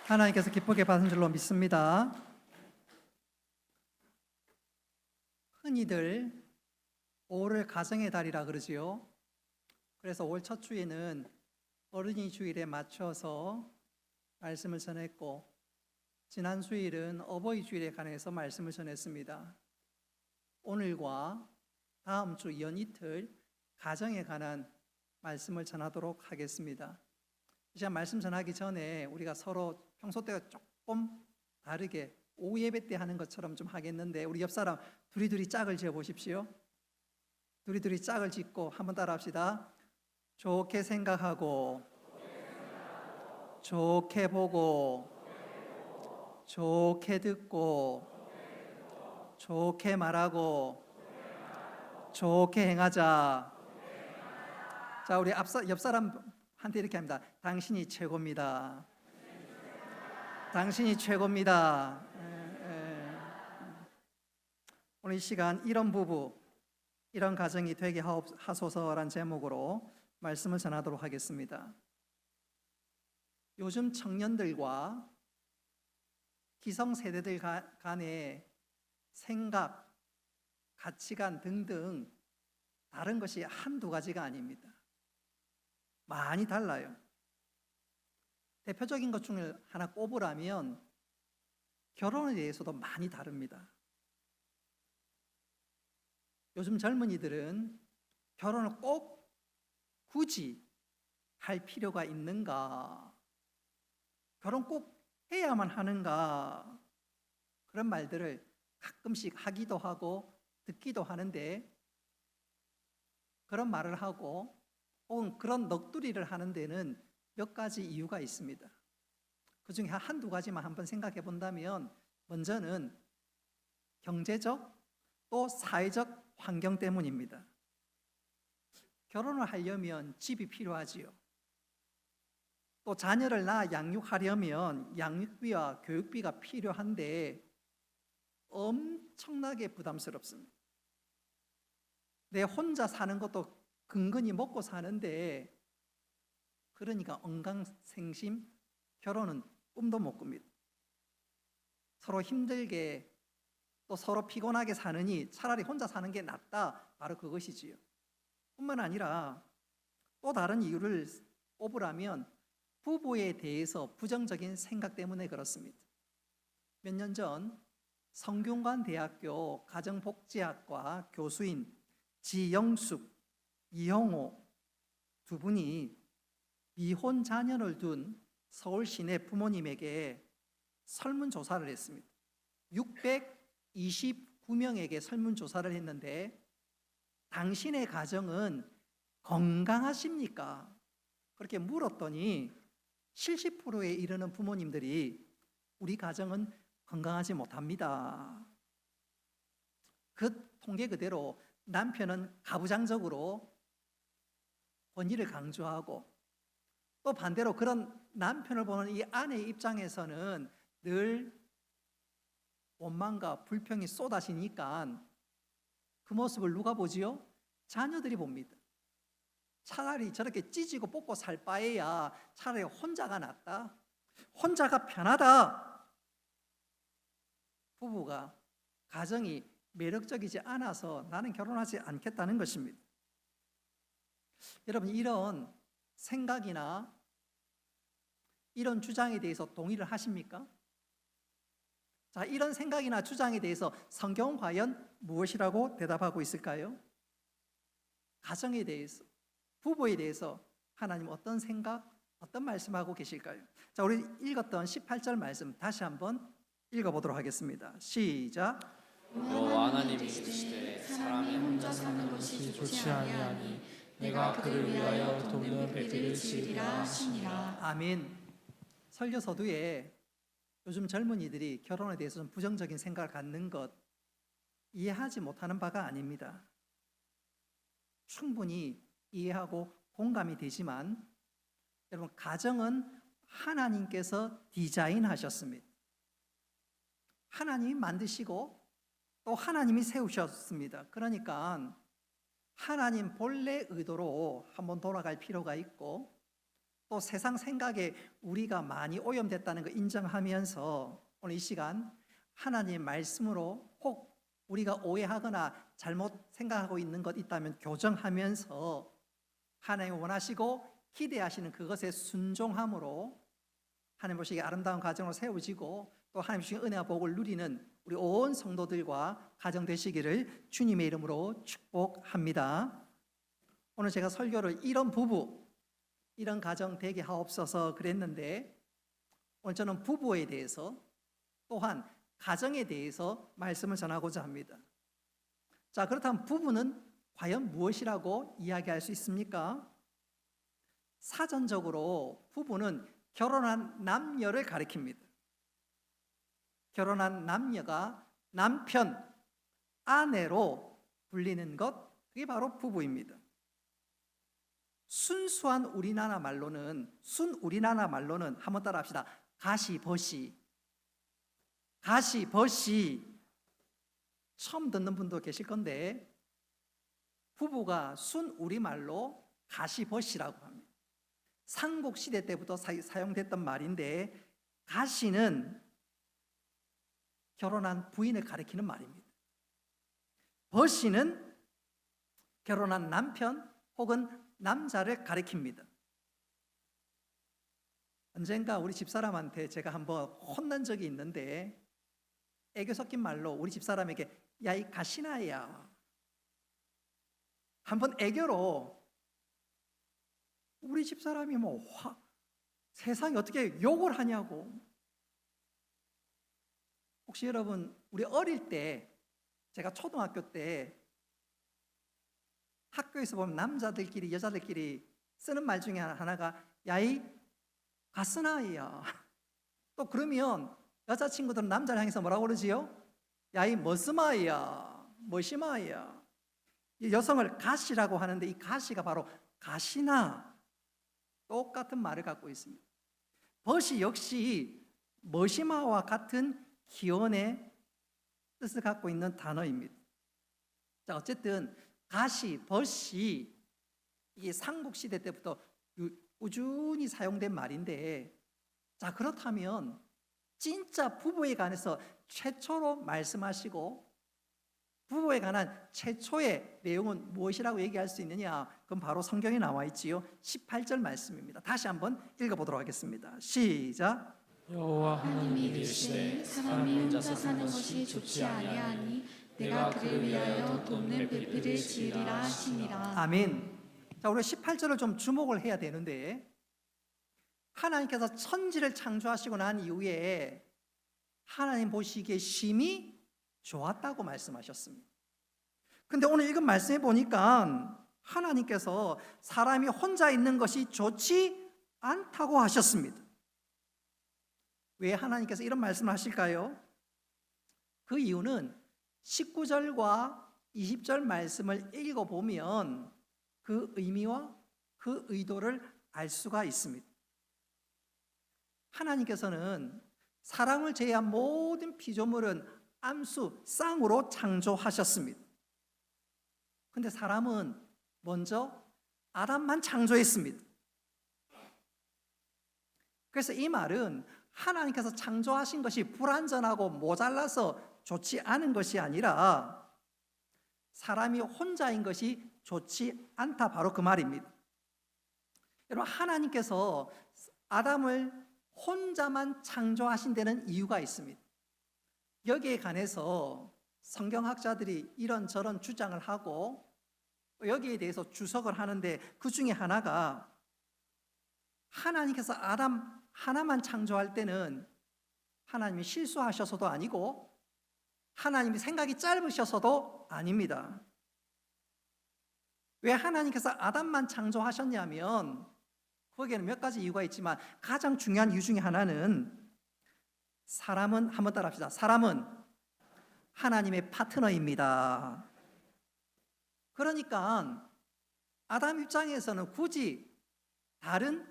하나님께서 기쁘게 받은 줄로 믿습니다. 흔히들 5월을 가정의 달이라 그러지요. 그래서 5월 첫 주에는 어린이 주일에 맞춰서 말씀을 전했고, 지난 주일은 어버이 주일에 관해서 말씀을 전했습니다. 오늘과 다음 주 연이틀 가정에 관한 말씀을 전하도록 하겠습니다. 제가 말씀 전하기 전에 우리가 서로 평소 때가 조금 다르게 오후 예배 때 하는 것처럼 좀 하겠는데, 우리 옆 사람 두리두리 짝을 지어 보십시오. 두리두리 짝을 짓고 한번 따라 합시다. 좋게 생각하고, 좋게 보고, 좋게 듣고, 좋게 말하고, 좋게 행하자. 자, 우리 옆 사람한테 이렇게 합니다. 당신이 최고입니다. 당신이 최고입니다. 오늘 이 시간 이런 부부, 이런 가정이 되게 하소서란 제목으로 말씀을 전하도록 하겠습니다. 요즘 청년들과 기성세대들 간의 생각, 가치관 등등 다른 것이 한두 가지가 아닙니다. 많이 달라요. 대표적인 것 중에 하나 꼽으라면 결혼에 대해서도 많이 다릅니다. 요즘 젊은이들은 결혼을 꼭 굳이 할 필요가 있는가? 결혼 꼭 해야만 하는가? 그런 말들을 가끔씩 하기도 하고 듣기도 하는데, 그런 말을 하고 혹은 그런 넋두리를 하는 데는 몇 가지 이유가 있습니다. 그 중에 한두 가지만 한번 생각해 본다면, 먼저는 경제적 또 사회적 환경 때문입니다. 결혼을 하려면 집이 필요하지요. 또 자녀를 낳아 양육하려면 양육비와 교육비가 필요한데 엄청나게 부담스럽습니다. 내 혼자 사는 것도 근근히 먹고 사는데, 그러니까 언강생심 결혼은 꿈도 못 꿉니다. 서로 힘들게 또 서로 피곤하게 사느니 차라리 혼자 사는 게 낫다, 바로 그것이지요. 뿐만 아니라 또 다른 이유를 꼽으라면 부부에 대해서 부정적인 생각 때문에 그렇습니다. 몇 년 전 성균관대학교 가정복지학과 교수인 지영숙, 이형호 두 분이 미혼 자녀를 둔 서울 시내 부모님에게 설문조사를 했습니다. 629명에게 설문조사를 했는데, 당신의 가정은 건강하십니까? 그렇게 물었더니 70%에 이르는 부모님들이 우리 가정은 건강하지 못합니다. 그 통계 그대로 남편은 가부장적으로 권위를 강조하고, 또 반대로 그런 남편을 보는 이 아내의 입장에서는 늘 원망과 불평이 쏟아지니까 그 모습을 누가 보지요? 자녀들이 봅니다. 차라리 저렇게 찢고 뽑고 살 바에야 차라리 혼자가 낫다, 혼자가 편하다. 부부가 가정이 매력적이지 않아서 나는 결혼하지 않겠다는 것입니다. 여러분, 이런 생각이나 이런 주장에 대해서 동의를 하십니까? 자, 이런 생각이나 주장에 대해서 성경은 과연 무엇이라고 대답하고 있을까요? 가정에 대해서, 부부에 대해서 하나님 어떤 생각, 어떤 말씀하고 계실까요? 자, 우리 읽었던 18절 말씀 다시 한번 읽어보도록 하겠습니다. 시작. 여호와 하나님이 이르시되 사람이 혼자 사는 것이 좋지 아니하니 내가 그를 위하여 돕는 배들을 지으리라 하시니라. 아멘. 설교 서두에 요즘 젊은이들이 결혼에 대해서 좀 부정적인 생각을 갖는 것 이해하지 못하는 바가 아닙니다. 충분히 이해하고 공감이 되지만, 여러분, 가정은 하나님께서 디자인하셨습니다. 하나님이 만드시고 또 하나님이 세우셨습니다. 그러니까 하나님 본래 의도로 한번 돌아갈 필요가 있고, 또 세상 생각에 우리가 많이 오염됐다는 걸 인정하면서 오늘 이 시간 하나님의 말씀으로 혹 우리가 오해하거나 잘못 생각하고 있는 것 있다면 교정하면서 하나님 원하시고 기대하시는 그것에 순종함으로 하나님 보시기에 아름다운 가정으로 세워지고 또 하나님 주신 은혜와 복을 누리는 우리 온 성도들과 가정 되시기를 주님의 이름으로 축복합니다. 오늘 제가 설교를 이런 부부, 이런 가정 되게 하옵소서 그랬는데 오늘 저는 부부에 대해서 또한 가정에 대해서 말씀을 전하고자 합니다. 자, 그렇다면 부부는 과연 무엇이라고 이야기할 수 있습니까? 사전적으로 부부는 결혼한 남녀를 가리킵니다. 결혼한 남녀가 남편, 아내로 불리는 것, 그게 바로 부부입니다. 순수한 우리나라 말로는 한번 따라 합시다. 가시버시. 처음 듣는 분도 계실 건데 부부가 순 우리말로 가시버시라고 합니다. 삼국시대 때부터 사용됐던 말인데 가시는 결혼한 부인을 가리키는 말입니다. 버시는 결혼한 남편 혹은 남자를 가리킵니다. 언젠가 우리 집사람한테 제가 한번 혼난 적이 있는데 애교 섞인 말로 우리 집사람에게 야 이 가시나야 한번 애교로 우리 집사람이 세상에 어떻게 욕을 하냐고. 혹시 여러분 우리 어릴 때 제가 초등학교 때 학교에서 보면 남자들끼리 여자들끼리 쓰는 말 중에 하나가 야이 가스나이야. 또 그러면 여자친구들은 남자를 향해서 뭐라고 그러지요? 야이 머스마이야, 머시마이야. 이 여성을 가시라고 하는데 이 가시가 바로 가시나 똑같은 말을 갖고 있습니다. 버시 역시 머시마와 같은 기원의 뜻을 갖고 있는 단어입니다. 자, 어쨌든 가시, 버시 이게 삼국시대 때부터 꾸준히 사용된 말인데 자, 그렇다면 진짜 부부에 관해서 최초로 말씀하시고 부부에 관한 최초의 내용은 무엇이라고 얘기할 수 있느냐? 그럼 바로 성경에 나와 있지요. 18절 말씀입니다. 다시 한번 읽어보도록 하겠습니다. 시작. 여호와 하나님이 이르시되 사람이 혼자 사는 것이 좋지 아니하니 내가 그를 위하여 돕는 배필을 지으리라 하시니라. 아멘. 자, 우리 18절을 좀 주목을 해야 되는데 하나님께서 천지를 창조하시고 난 이후에 하나님 보시기에 심히 좋았다고 말씀하셨습니다. 근데 오늘 읽은 말씀에 보니까 하나님께서 사람이 혼자 있는 것이 좋지 않다고 하셨습니다. 왜 하나님께서 이런 말씀을 하실까요? 그 이유는 19절과 20절 말씀을 읽어보면 그 의미와 그 의도를 알 수가 있습니다. 하나님께서는 사람을 제외한 모든 피조물은 암수, 쌍으로 창조하셨습니다. 근데 사람은 먼저 아담만 창조했습니다. 그래서 이 말은 하나님께서 창조하신 것이 불완전하고 모자라서 좋지 않은 것이 아니라 사람이 혼자인 것이 좋지 않다, 바로 그 말입니다. 여러분, 하나님께서 아담을 혼자만 창조하신 데는 이유가 있습니다. 여기에 관해서 성경학자들이 이런저런 주장을 하고 여기에 대해서 주석을 하는데 그 중에 하나가 하나님께서 아담 하나만 창조할 때는 하나님이 실수하셔서도 아니고 하나님이 생각이 짧으셔서도 아닙니다. 왜 하나님께서 아담만 창조하셨냐면 거기에는 몇 가지 이유가 있지만 가장 중요한 이유 중에 하나는 사람은, 한번 따라 합시다. 사람은 하나님의 파트너입니다. 그러니까 아담 입장에서는 굳이 다른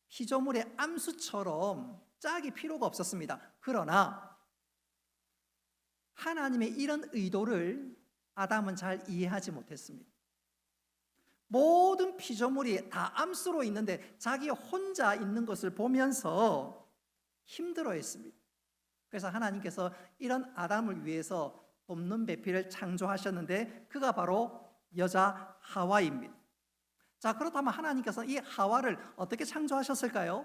피조물의 암수처럼 짝이 필요가 없었습니다. 그러나 하나님의 이런 의도를 아담은 잘 이해하지 못했습니다. 모든 피조물이 다 암수로 있는데 자기 혼자 있는 것을 보면서 힘들어했습니다. 그래서 하나님께서 이런 아담을 위해서 돕는 배필을 창조하셨는데 그가 바로 여자 하와입니다. 자, 그렇다면 하나님께서 이 하와를 어떻게 창조하셨을까요?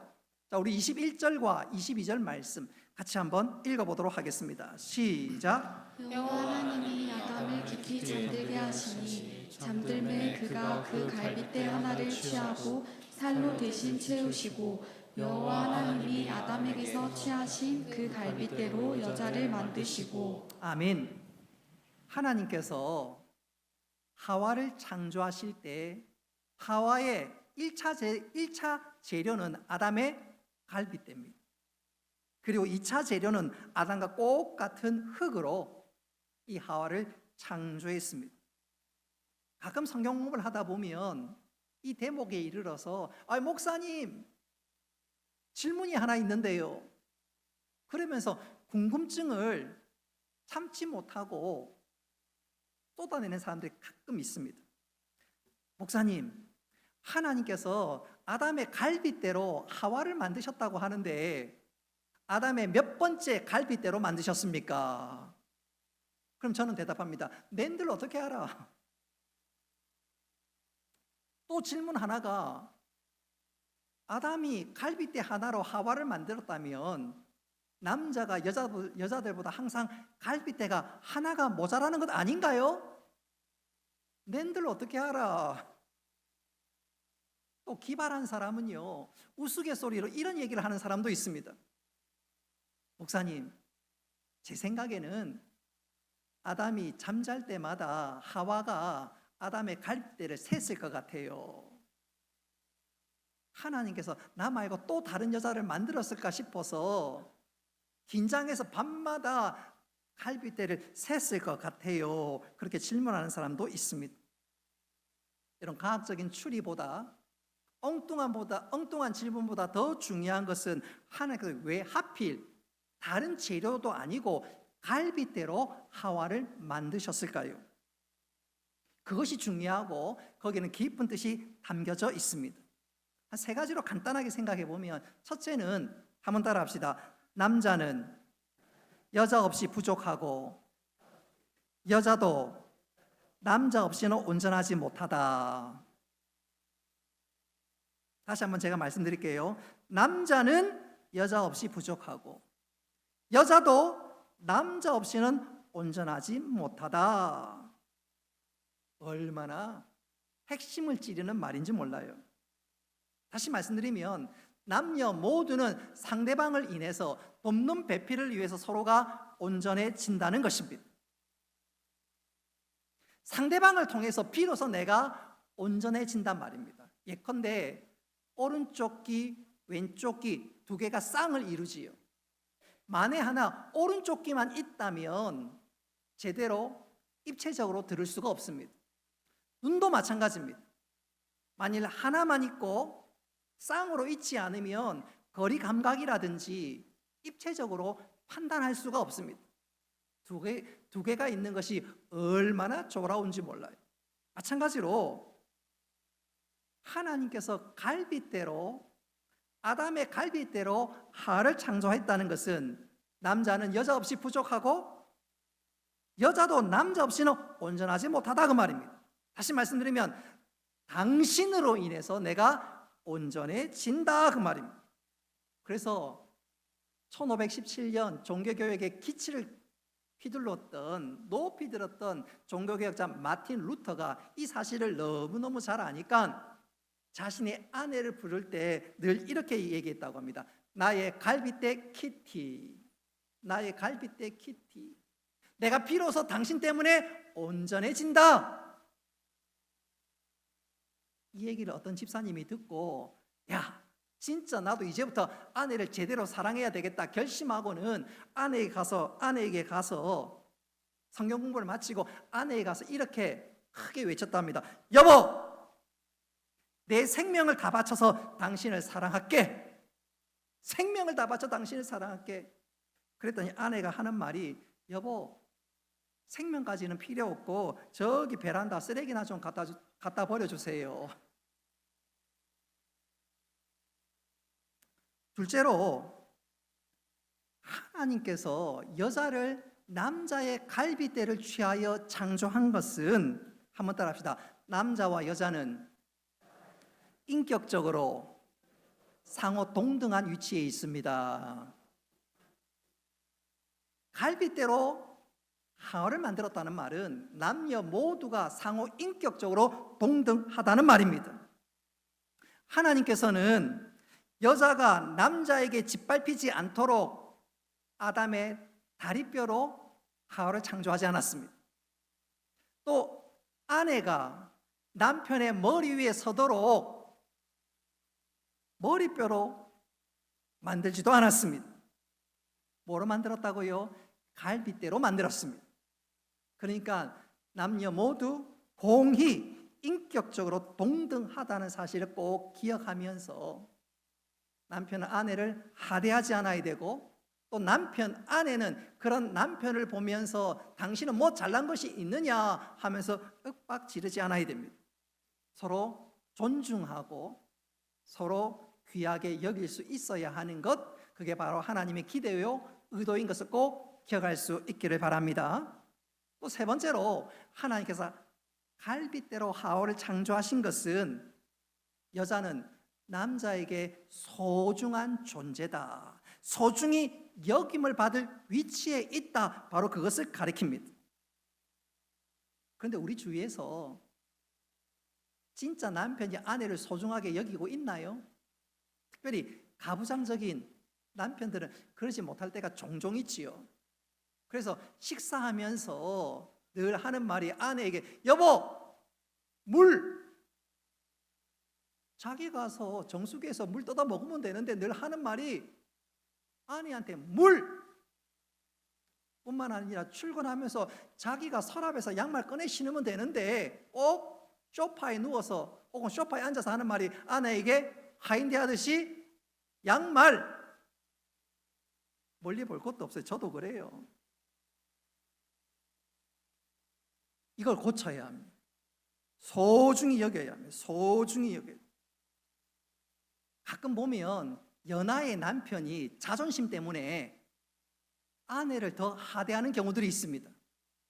자, 우리 21절과 22절 말씀 같이 한번 읽어보도록 하겠습니다. 시작. 여호와 하나님이 아담을 깊이 잠들게 하시니 잠들매 그가 그 갈빗대 하나를 취하고 살로 대신 채우시고 여호와 하나님이 아담에게서 취하신 그 갈빗대로 여자를 만드시고. 아멘. 하나님께서 하와를 창조하실 때 하와의 1차 재료는 아담의 갈빗대입니다. 그리고 2차 재료는 아담과 똑같은 흙으로 이 하와를 창조했습니다. 가끔 성경 공부를 하다 보면 이 대목에 이르러서 목사님 질문이 하나 있는데요. 그러면서 궁금증을 참지 못하고 쏟아내는 사람들이 가끔 있습니다. 목사님, 하나님께서 아담의 갈빗대로 하와를 만드셨다고 하는데 아담의 몇 번째 갈빗대로 만드셨습니까? 그럼 저는 대답합니다. 낸들 어떻게 알아? 또 질문 하나가 아담이 갈빗대 하나로 하와를 만들었다면 남자가 여자들보다 항상 갈빗대가 하나가 모자라는 것 아닌가요? 낸들 어떻게 알아? 또 기발한 사람은요, 우스갯소리로 이런 얘기를 하는 사람도 있습니다. 목사님, 제 생각에는 아담이 잠잘 때마다 하와가 아담의 갈빗대를 셌을 것 같아요. 하나님께서 나 말고 또 다른 여자를 만들었을까 싶어서 긴장해서 밤마다 갈빗대를 셌을 것 같아요. 그렇게 질문하는 사람도 있습니다. 이런 과학적인 추리보다 엉뚱한 질문보다 더 중요한 것은 하나님께서 왜 하필 다른 재료도 아니고 갈빗대로 하와를 만드셨을까요? 그것이 중요하고 거기는 깊은 뜻이 담겨져 있습니다. 한 세 가지로 간단하게 생각해 보면, 첫째는 한번 따라 합시다. 남자는 여자 없이 부족하고 여자도 남자 없이는 온전하지 못하다. 다시 한번 제가 말씀드릴게요. 남자는 여자 없이 부족하고 여자도 남자 없이는 온전하지 못하다. 얼마나 핵심을 찌르는 말인지 몰라요. 다시 말씀드리면 남녀 모두는 상대방을 인해서 돕는 배필을 위해서 서로가 온전해진다는 것입니다. 상대방을 통해서 비로소 내가 온전해진단 말입니다. 예컨대 오른쪽 귀, 왼쪽 귀 두 개가 쌍을 이루지요. 만에 하나 오른쪽 귀만 있다면 제대로 입체적으로 들을 수가 없습니다. 눈도 마찬가지입니다. 만일 하나만 있고 쌍으로 있지 않으면 거리 감각이라든지 입체적으로 판단할 수가 없습니다. 두 개가 있는 것이 얼마나 조라운지 몰라요. 마찬가지로 하나님께서 갈빗대로 아담의 갈빗대로 하와를 창조했다는 것은 남자는 여자 없이 부족하고 여자도 남자 없이는 온전하지 못하다 그 말입니다. 다시 말씀드리면 당신으로 인해서 내가 온전해진다 그 말입니다. 그래서 1517년 종교개혁의 기치를 높이 들었던 종교개혁자 마틴 루터가 이 사실을 너무너무 잘 아니까 자신의 아내를 부를 때 늘 이렇게 얘기했다고 합니다. 나의 갈빗대 키티, 나의 갈빗대 키티, 내가 비로소 당신 때문에 온전해진다. 이 얘기를 어떤 집사님이 듣고, 야, 진짜 나도 이제부터 아내를 제대로 사랑해야 되겠다 결심하고는 아내에게 가서 성경 공부를 마치고 아내에게 가서 이렇게 크게 외쳤답니다. 여보, 내 생명을 다 바쳐서 당신을 사랑할게. 생명을 다 바쳐 당신을 사랑할게. 그랬더니 아내가 하는 말이, 여보, 생명까지는 필요 없고 저기 베란다 쓰레기나 좀 갖다 버려주세요. 둘째로, 하나님께서 여자를 남자의 갈빗대를 취하여 창조한 것은, 한번 따라합시다. 남자와 여자는 인격적으로 상호 동등한 위치에 있습니다. 갈빗대로 하와를 만들었다는 말은 남녀 모두가 상호 인격적으로 동등하다는 말입니다. 하나님께서는 여자가 남자에게 짓밟히지 않도록 아담의 다리뼈로 하와를 창조하지 않았습니다. 또 아내가 남편의 머리 위에 서도록 머리뼈로 만들지도 않았습니다. 뭐로 만들었다고요? 갈빗대로 만들었습니다. 그러니까 남녀 모두 공히 인격적으로 동등하다는 사실을 꼭 기억하면서 남편은 아내를 하대하지 않아야 되고, 또 남편, 아내는 그런 남편을 보면서 당신은 뭐 잘난 것이 있느냐 하면서 윽박 지르지 않아야 됩니다. 서로 존중하고 서로 귀하게 여길 수 있어야 하는 것, 그게 바로 하나님의 기대요 의도인 것을 꼭 기억할 수 있기를 바랍니다. 또 세 번째로, 하나님께서 갈빗대로 하와를 창조하신 것은 여자는 남자에게 소중한 존재다, 소중히 여김을 받을 위치에 있다, 바로 그것을 가리킵니다. 그런데 우리 주위에서 진짜 남편이 아내를 소중하게 여기고 있나요? 특별히 가부장적인 남편들은 그러지 못할 때가 종종 있지요. 그래서 식사하면서 늘 하는 말이 아내에게, 여보, 물! 자기 가서 정수기에서 물 떠다 먹으면 되는데 늘 하는 말이 아내한테 물! 뿐만 아니라 출근하면서 자기가 서랍에서 양말 꺼내 신으면 되는데 꼭 소파에 누워서 혹은 소파에 앉아서 하는 말이 아내에게 하인대 하듯이 양말! 멀리 볼 것도 없어요. 저도 그래요. 이걸 고쳐야 합니다. 소중히 여겨야 합니다. 소중히 여겨야 합니다. 가끔 보면 연하의 남편이 자존심 때문에 아내를 더 하대하는 경우들이 있습니다.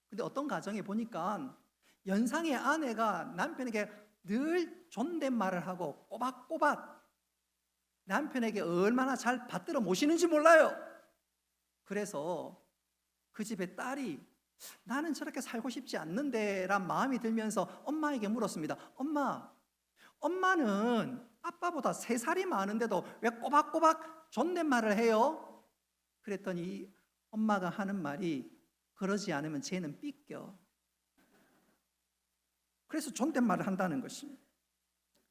근데 어떤 가정에 보니까 연상의 아내가 남편에게 늘 존댓말을 하고 꼬박꼬박 남편에게 얼마나 잘 받들어 모시는지 몰라요. 그래서 그 집의 딸이 나는 저렇게 살고 싶지 않는데 란 마음이 들면서 엄마에게 물었습니다. 엄마는 아빠보다 3살이 많은데도 왜 꼬박꼬박 존댓말을 해요? 그랬더니 엄마가 하는 말이, 그러지 않으면 쟤는 삐껴. 그래서 존댓말을 한다는 것입니다.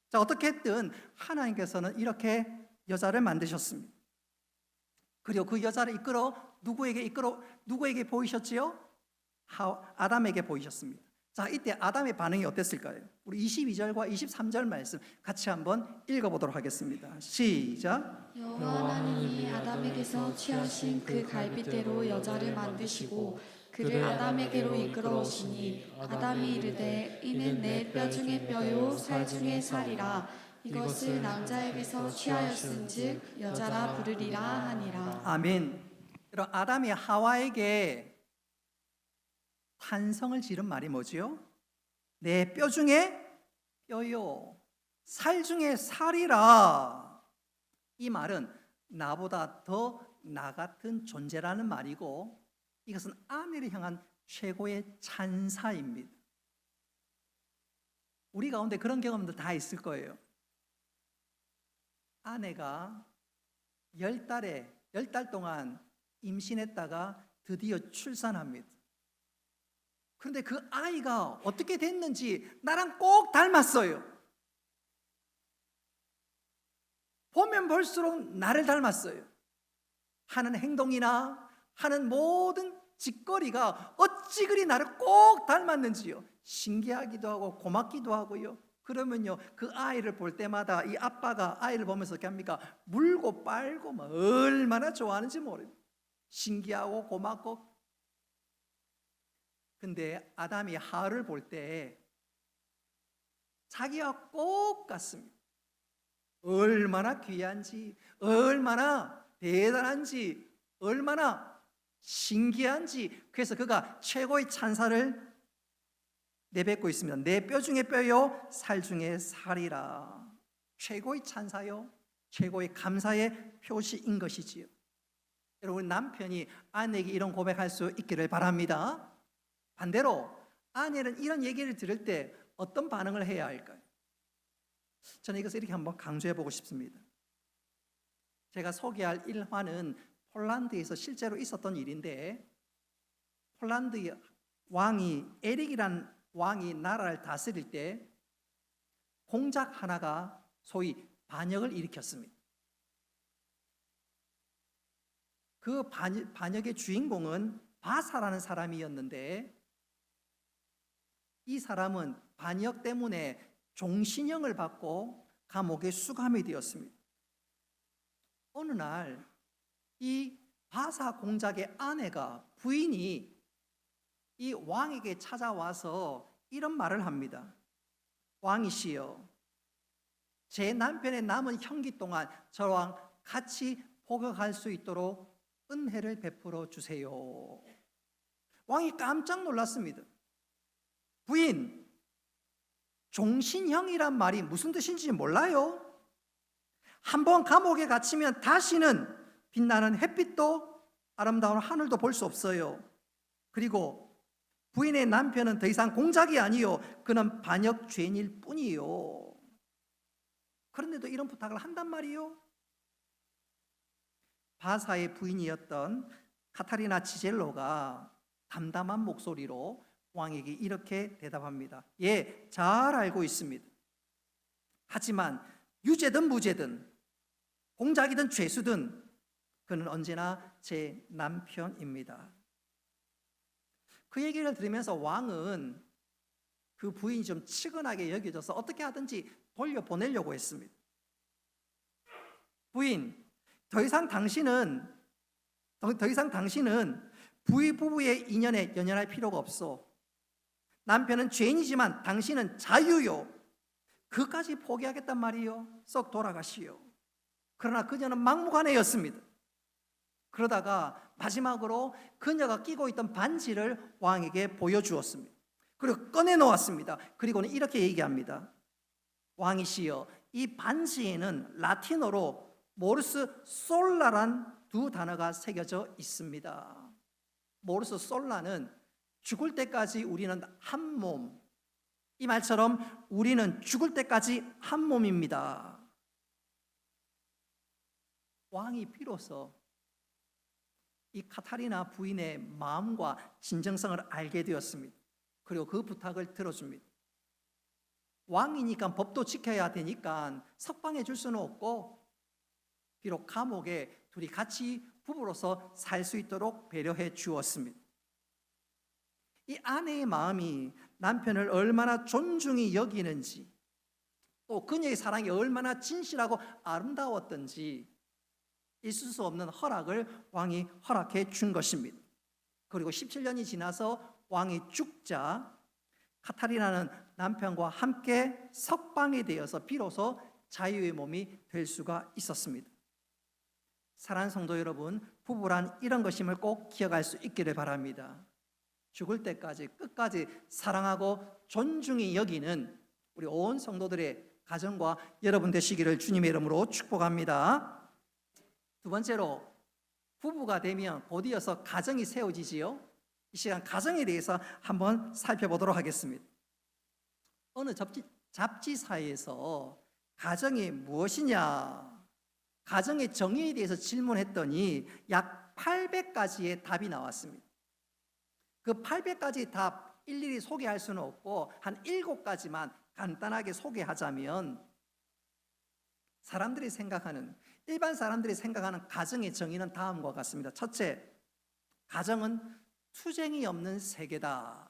자, 어떻게든 하나님께서는 이렇게 여자를 만드셨습니다. 그리고 그 여자를 누구에게 보이셨지요? 아담에게 보이셨습니다. 자, 이때 아담의 반응이 어땠을까요? 우리 22절과 23절 말씀 같이 한번 읽어보도록 하겠습니다. 시작. 여호와 하나님이 아담에게서 취하신 그 갈빗대로 여자를 만드시고 그를 아담에게로 이끌어오시니 아담이 이르되 이는 내 뼈 중에 뼈요 살 중에 살이라 이것을 남자에게서 취하였은즉 여자라 부르리라 하니라. 아멘. 여러분, 아담이 하와에게 탄성을 지른 말이 뭐지요? 내 뼈 중에 뼈요, 살 중에 살이라. 이 말은 나보다 더 나 같은 존재라는 말이고, 이것은 아내를 향한 최고의 찬사입니다. 우리 가운데 그런 경험들 다 있을 거예요. 아내가 10달 동안 임신했다가 드디어 출산합니다. 그런데 그 아이가 어떻게 됐는지 나랑 꼭 닮았어요. 보면 볼수록 나를 닮았어요. 하는 행동이나 하는 모든 짓거리가 어찌 그리 나를 꼭 닮았는지요. 신기하기도 하고 고맙기도 하고요. 그러면요, 그 아이를 볼 때마다 이 아빠가 아이를 보면서 어떻게 합니까? 물고 빨고 막 얼마나 좋아하는지 모릅니다. 신기하고 고맙고. 근데 아담이 하와를 볼 때 자기와 꼭 같습니다. 얼마나 귀한지, 얼마나 대단한지, 얼마나 신기한지. 그래서 그가 최고의 찬사를 내뱉고 있습니다. 내 뼈 중에 뼈요, 살 중에 살이라. 최고의 찬사요, 최고의 감사의 표시인 것이지요. 여러분, 남편이 아내에게 이런 고백할 수 있기를 바랍니다. 반대로 아내는 이런 얘기를 들을 때 어떤 반응을 해야 할까요? 저는 이것을 이렇게 한번 강조해 보고 싶습니다. 제가 소개할 일화는 폴란드에서 실제로 있었던 일인데, 폴란드 왕이 에릭이란 왕이 나라를 다스릴 때 공작 하나가 소위 반역을 일으켰습니다. 그 반역의 주인공은 바사라는 사람이었는데, 이 사람은 반역 때문에 종신형을 받고 감옥에 수감이 되었습니다. 어느 날 이 바사 공작의 아내가, 부인이 이 왕에게 찾아와서 이런 말을 합니다. 왕이시여, 제 남편의 남은 형기 동안 저랑 같이 복역할 수 있도록 은혜를 베풀어 주세요. 왕이 깜짝 놀랐습니다. 부인, 종신형이란 말이 무슨 뜻인지 몰라요? 한번 감옥에 갇히면 다시는 빛나는 햇빛도 아름다운 하늘도 볼 수 없어요. 그리고 부인의 남편은 더 이상 공작이 아니요, 그는 반역 죄인일 뿐이요. 그런데도 이런 부탁을 한단 말이요. 바사의 부인이었던 카타리나 지젤로가 담담한 목소리로 왕에게 이렇게 대답합니다. 예, 잘 알고 있습니다. 하지만 유죄든 무죄든 공작이든 죄수든 그는 언제나 제 남편입니다. 그 얘기를 들으면서 왕은 그 부인이 좀 치근하게 여겨져서 어떻게 하든지 돌려보내려고 했습니다. 부인, 더 이상 당신은 부부의 인연에 연연할 필요가 없어. 남편은 죄인이지만 당신은 자유요. 그까지 포기하겠단 말이요. 썩 돌아가시오. 그러나 그녀는 막무가내였습니다. 그러다가 마지막으로 그녀가 끼고 있던 반지를 왕에게 보여주었습니다. 그리고 꺼내놓았습니다. 그리고는 이렇게 얘기합니다. 왕이시여, 이 반지에는 라틴어로 모르스 솔라란 두 단어가 새겨져 있습니다. 모르스 솔라는 죽을 때까지 우리는 한 몸, 이 말처럼 우리는 죽을 때까지 한 몸입니다. 왕이 비로소 이 카타리나 부인의 마음과 진정성을 알게 되었습니다. 그리고 그 부탁을 들어줍니다. 왕이니까 법도 지켜야 되니까 석방해 줄 수는 없고, 비록 감옥에 둘이 같이 부부로서 살 수 있도록 배려해 주었습니다. 이 아내의 마음이 남편을 얼마나 존중히 여기는지, 또 그녀의 사랑이 얼마나 진실하고 아름다웠던지 있을 수 없는 허락을 왕이 허락해 준 것입니다. 그리고 17년이 지나서 왕이 죽자 카타리나는 남편과 함께 석방이 되어서 비로소 자유의 몸이 될 수가 있었습니다. 사랑하는 성도 여러분, 부부란 이런 것임을 꼭 기억할 수 있기를 바랍니다. 죽을 때까지 끝까지 사랑하고 존중히 여기는 우리 온 성도들의 가정과 여러분 되시기를 주님의 이름으로 축복합니다. 두 번째로, 부부가 되면 곧이어서 가정이 세워지지요. 이 시간 가정에 대해서 한번 살펴보도록 하겠습니다. 어느 잡지사에서 가정이 무엇이냐, 가정의 정의에 대해서 질문했더니 약 800가지의 답이 나왔습니다. 그 800가지 답 일일이 소개할 수는 없고 한 7가지만 간단하게 소개하자면, 일반 사람들이 생각하는 가정의 정의는 다음과 같습니다. 첫째, 가정은 투쟁이 없는 세계다.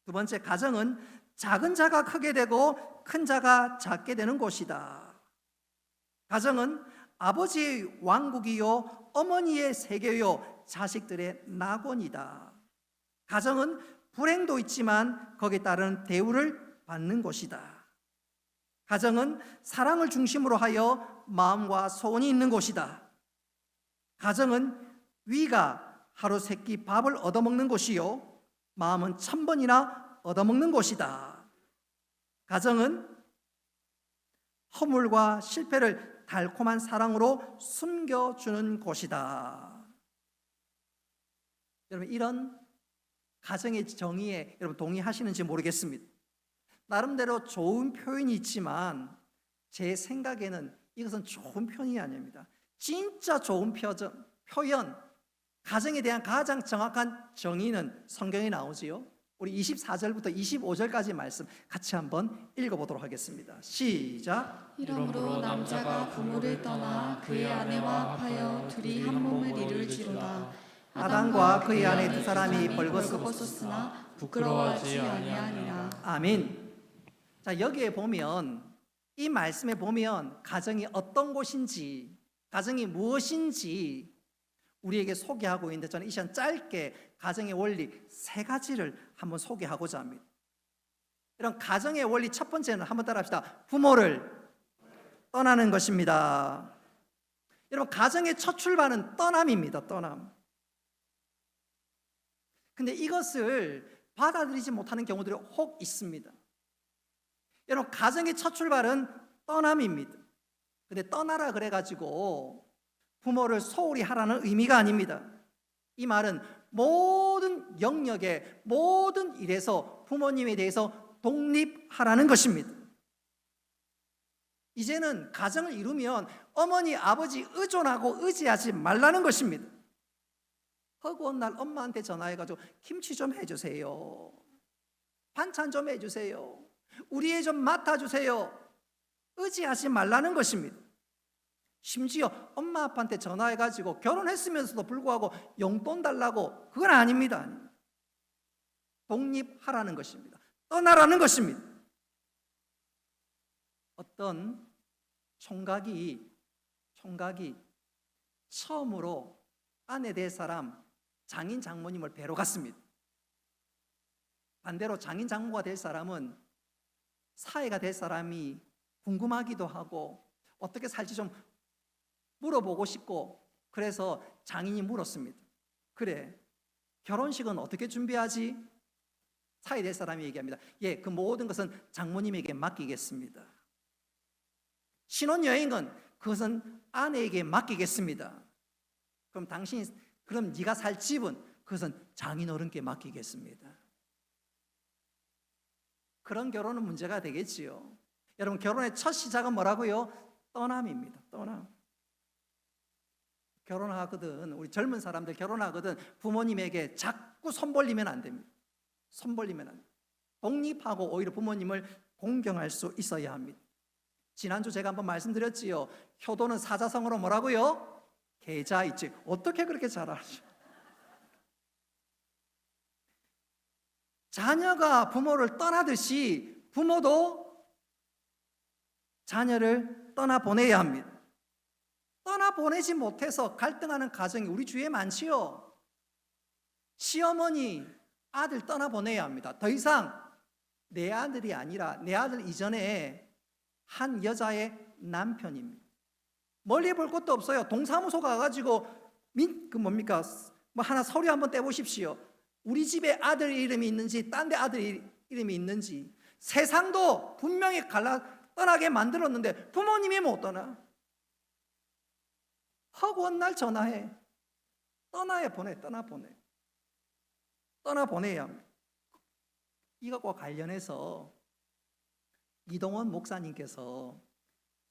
두 번째, 가정은 작은 자가 크게 되고 큰 자가 작게 되는 곳이다. 가정은 아버지의 왕국이요, 어머니의 세계요, 자식들의 낙원이다. 가정은 불행도 있지만 거기에 따른 대우를 받는 곳이다. 가정은 사랑을 중심으로 하여 마음과 소원이 있는 곳이다. 가정은 위가 하루 세끼 밥을 얻어먹는 곳이요 마음은 1000번이나 얻어먹는 곳이다. 가정은 허물과 실패를 달콤한 사랑으로 숨겨주는 곳이다. 여러분, 이런 가정의 정의에 여러분 동의하시는지 모르겠습니다. 나름대로 좋은 표현이 있지만 제 생각에는 이것은 좋은 표현이 아닙니다. 진짜 좋은 표현, 가정에 대한 가장 정확한 정의는 성경에 나오지요. 우리 24절부터 25절까지 말씀 같이 한번 읽어보도록 하겠습니다. 시작. 이러므로 남자가 부모를 떠나 그의 아내와 합하여 둘이 한 몸을 이룰지로다. 아담과 그의 아내 두 사람이 벌거벗었으나 부끄러워하지 아니하니라. 아멘. 자, 여기에 보면, 이 말씀에 보면 가정이 어떤 곳인지, 가정이 무엇인지 우리에게 소개하고 있는데, 저는 이 시간 짧게 가정의 원리 3가지를 한번 소개하고자 합니다. 이런 가정의 원리 첫 번째는 한번 따라합시다. 부모를 떠나는 것입니다. 여러분, 가정의 첫 출발은 떠남입니다. 떠남. 근데 이것을 받아들이지 못하는 경우들이 혹 있습니다. 여러분, 가정의 첫 출발은 떠남입니다. 근데 떠나라 그래가지고 부모를 소홀히 하라는 의미가 아닙니다. 이 말은 모든 영역에, 모든 일에서 부모님에 대해서 독립하라는 것입니다. 이제는 가정을 이루면 어머니, 아버지 의존하고 의지하지 말라는 것입니다. 허구한 날 엄마한테 전화해가지고 김치 좀 해주세요, 반찬 좀 해주세요, 우리 애 좀 맡아주세요, 의지하지 말라는 것입니다. 심지어 엄마 아빠한테 전화해가지고 결혼했으면서도 불구하고 용돈 달라고, 그건 아닙니다. 독립하라는 것입니다. 떠나라는 것입니다. 어떤 총각이 처음으로 아내 될 사람 장인 장모님을 뵈러 갔습니다. 반대로 장인 장모가 될 사람은 사회가 될 사람이 궁금하기도 하고 어떻게 살지 좀 물어보고 싶고, 그래서 장인이 물었습니다. 그래, 결혼식은 어떻게 준비하지? 사회 될 사람이 얘기합니다. 예, 그 모든 것은 장모님에게 맡기겠습니다. 신혼여행은 그것은 아내에게 맡기겠습니다. 그럼 네가 살 집은 그것은 장인어른께 맡기겠습니다. 그런 결혼은 문제가 되겠지요. 여러분, 결혼의 첫 시작은 뭐라고요? 떠남입니다. 떠남. 결혼하거든, 우리 젊은 사람들 결혼하거든 부모님에게 자꾸 손 벌리면 안 됩니다. 손 벌리면 안 됩니다. 독립하고 오히려 부모님을 공경할 수 있어야 합니다. 지난주 제가 한번 말씀드렸지요. 효도는 사자성어로 뭐라고요? 계좌이체. 어떻게 그렇게 잘 아시죠? 자녀가 부모를 떠나듯이 부모도 자녀를 떠나보내야 합니다. 떠나보내지 못해서 갈등하는 가정이 우리 주위에 많지요. 시어머니 아들 떠나보내야 합니다. 더 이상 내 아들이 아니라 내 아들 이전에 한 여자의 남편입니다. 멀리 볼 것도 없어요. 동사무소 가가지고 하나 서류 한번 떼보십시오. 우리 집에 아들 이름이 있는지 딴 데 아들 이름이 있는지. 세상도 분명히 떠나게 만들었는데 부모님이 못 떠나. 허구한 날 전화해. 떠나보내야 합니다. 이것과 관련해서 이동원 목사님께서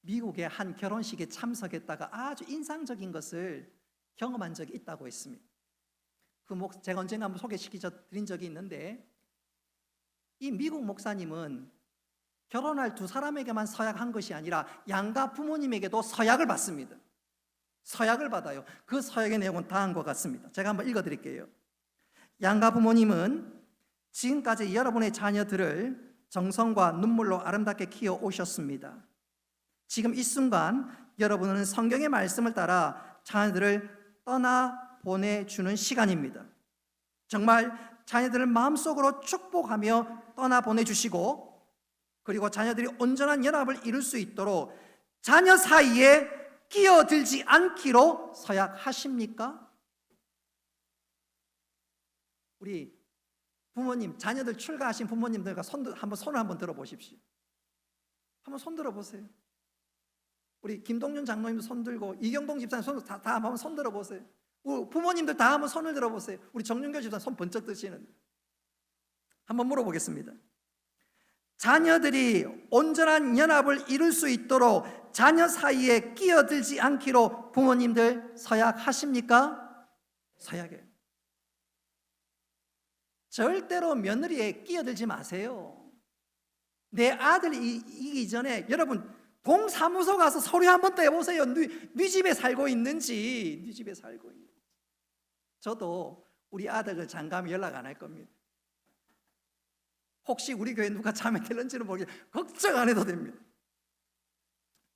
미국의 한 결혼식에 참석했다가 아주 인상적인 것을 경험한 적이 있다고 했습니다. 제가 언젠가 한번 소개시켜드린 적이 있는데, 이 미국 목사님은 결혼할 두 사람에게만 서약한 것이 아니라 양가 부모님에게도 서약을 받습니다. 서약을 받아요. 그 서약의 내용은 다음과 같습니다. 제가 한번 읽어드릴게요. 양가 부모님은 지금까지 여러분의 자녀들을 정성과 눈물로 아름답게 키워 오셨습니다. 지금 이 순간 여러분은 성경의 말씀을 따라 자녀들을 떠나 보내주는 시간입니다. 정말 자녀들을 마음속으로 축복하며 떠나보내주시고, 그리고 자녀들이 온전한 연합을 이룰 수 있도록 자녀 사이에 끼어들지 않기로 서약하십니까? 우리 부모님, 자녀들 출가하신 부모님들과 손을 한번 들어보십시오. 한번 손 들어보세요. 우리 김동윤 장로님도 손 들고, 이경동 집사님 다 한번 손 들어보세요. 우리 부모님들 다 한번 손을 들어보세요. 우리 정윤교 집사님 손 번쩍 드시는. 한번 물어보겠습니다. 자녀들이 온전한 연합을 이룰 수 있도록 자녀 사이에 끼어들지 않기로 부모님들 서약하십니까? 서약해요. 절대로 며느리에 끼어들지 마세요. 내 아들이 이기 전에 여러분 동사무소 가서 서류 한번 떼보세요. 네 집에 살고 있는지, 네 집에 살고 있는지. 저도 우리 아들을 장가하면 연락 안 할 겁니다. 혹시 우리 교회 누가 참여될는지는 모르겠어요. 걱정 안 해도 됩니다.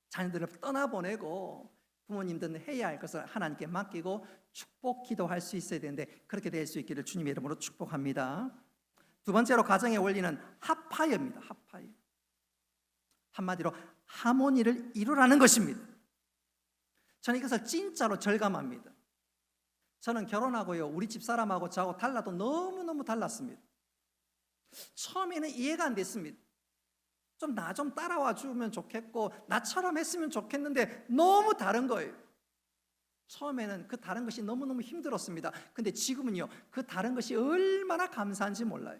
자녀들을 떠나보내고 부모님들은 해야 할 것을 하나님께 맡기고 축복 기도할 수 있어야 되는데, 그렇게 될 수 있기를 주님의 이름으로 축복합니다. 두 번째로 가정의 원리는 합파여입니다. 합파여. 한마디로 하모니를 이루라는 것입니다. 저는 이것을 진짜로 절감합니다. 저는 결혼하고요, 우리 집사람하고 저하고 달라도 너무너무 달랐습니다. 처음에는 이해가 안 됐습니다. 좀 나 좀 따라와 주면 좋겠고 나처럼 했으면 좋겠는데 너무 다른 거예요. 처음에는 그 다른 것이 너무너무 힘들었습니다. 근데 지금은요, 그 다른 것이 얼마나 감사한지 몰라요.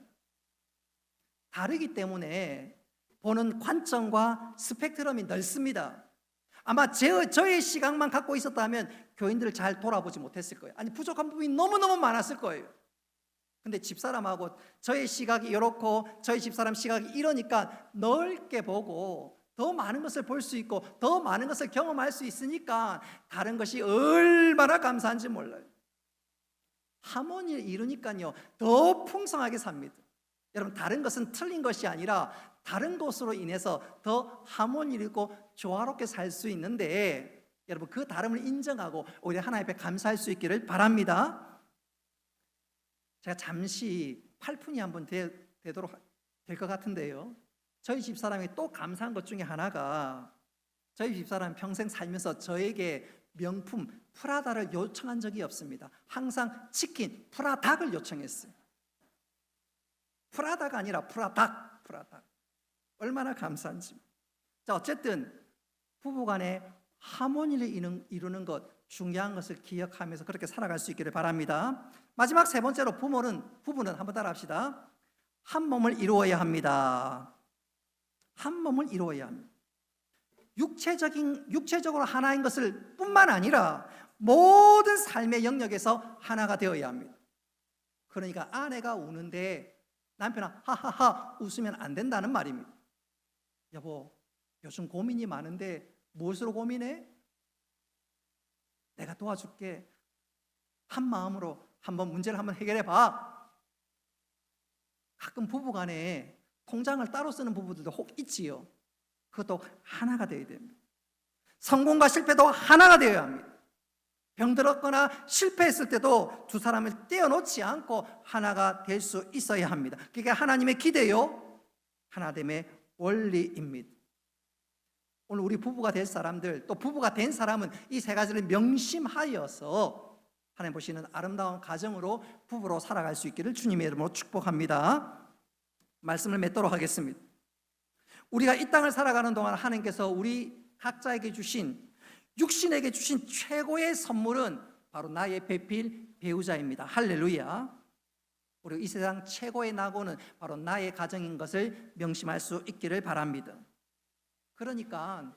다르기 때문에 보는 관점과 스펙트럼이 넓습니다. 아마 저의 시각만 갖고 있었다면 교인들을 잘 돌아보지 못했을 거예요. 아니, 부족한 부분이 너무너무 많았을 거예요. 근데 집사람하고 저의 시각이 이렇고 저희 집사람 시각이 이러니까 넓게 보고 더 많은 것을 볼 수 있고 더 많은 것을 경험할 수 있으니까 다른 것이 얼마나 감사한지 몰라요. 하모니를 이루니까요, 더 풍성하게 삽니다. 여러분, 다른 것은 틀린 것이 아니라 다른 것으로 인해서 더 하모니를 이루고 조화롭게 살 수 있는데, 여러분 그 다름을 인정하고 오히려 하나님 앞에 감사할 수 있기를 바랍니다. 제가 잠시 팔푼이 한번 되도록 될 것 같은데요, 저희 집사람이 또 감사한 것 중에 하나가, 저희 집사람 평생 살면서 저에게 명품 프라다를 요청한 적이 없습니다. 항상 치킨 프라닭을 요청했어요. 프라다가 아니라 프라닭. 얼마나 감사한지. 자, 어쨌든 부부간에 하모니를 이루는 것, 중요한 것을 기억하면서 그렇게 살아갈 수 있기를 바랍니다. 마지막 세 번째로 부부는 한번 따라합시다. 한 몸을 이루어야 합니다. 한 몸을 이루어야 합니다. 육체적으로 하나인 것을 뿐만 아니라 모든 삶의 영역에서 하나가 되어야 합니다. 그러니까 아내가 우는데 남편아 하하하 웃으면 안 된다는 말입니다. 여보, 요즘 고민이 많은데 무엇으로 고민해? 내가 도와줄게. 한 마음으로 한번 문제를 한번 해결해 봐. 가끔 부부간에 통장을 따로 쓰는 부부들도 혹 있지요. 그것도 하나가 되어야 됩니다. 성공과 실패도 하나가 되어야 합니다. 병들었거나 실패했을 때도 두 사람을 떼어놓지 않고 하나가 될 수 있어야 합니다. 그게 하나님의 기대요, 하나됨의 원리입니다. 오늘 우리 부부가 될 사람들, 또 부부가 된 사람은 이 세 가지를 명심하여서 하나님 보시는 아름다운 가정으로 부부로 살아갈 수 있기를 주님의 이름으로 축복합니다. 말씀을 맺도록 하겠습니다. 우리가 이 땅을 살아가는 동안 하나님께서 우리 각자에게 주신, 육신에게 주신 최고의 선물은 바로 나의 배필 배우자입니다. 할렐루야. 그리고 이 세상 최고의 낙오는 바로 나의 가정인 것을 명심할 수 있기를 바랍니다. 그러니까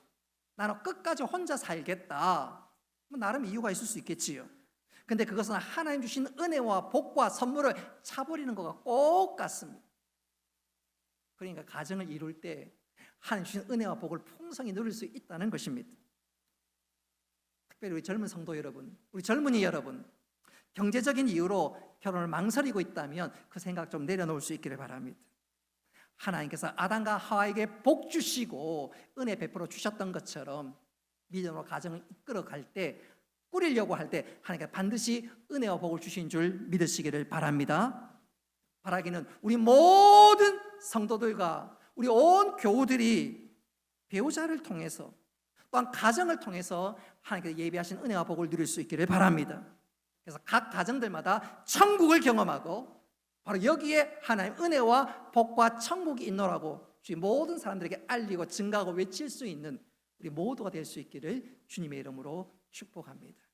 나는 끝까지 혼자 살겠다, 나름 이유가 있을 수 있겠지요. 근데 그것은 하나님 주신 은혜와 복과 선물을 차버리는 것과 꼭 같습니다. 그러니까 가정을 이룰 때 하나님 주신 은혜와 복을 풍성히 누릴 수 있다는 것입니다. 특별히 우리 젊은 성도 여러분, 우리 젊은이 여러분, 경제적인 이유로 결혼을 망설이고 있다면 그 생각 좀 내려놓을 수 있기를 바랍니다. 하나님께서 아담과 하와에게 복 주시고 은혜 베풀어 주셨던 것처럼 믿음으로 가정을 이끌어갈 때, 꾸리려고 할 때 하나님께서 반드시 은혜와 복을 주신 줄 믿으시기를 바랍니다. 바라기는 우리 모든 성도들과 우리 온 교우들이 배우자를 통해서 또한 가정을 통해서 하나님께서 예비하신 은혜와 복을 누릴 수 있기를 바랍니다. 그래서 각 가정들마다 천국을 경험하고 바로 여기에 하나님 은혜와 복과 천국이 있노라고 주의 모든 사람들에게 알리고 증가하고 외칠 수 있는 우리 모두가 될 수 있기를 주님의 이름으로 축복합니다.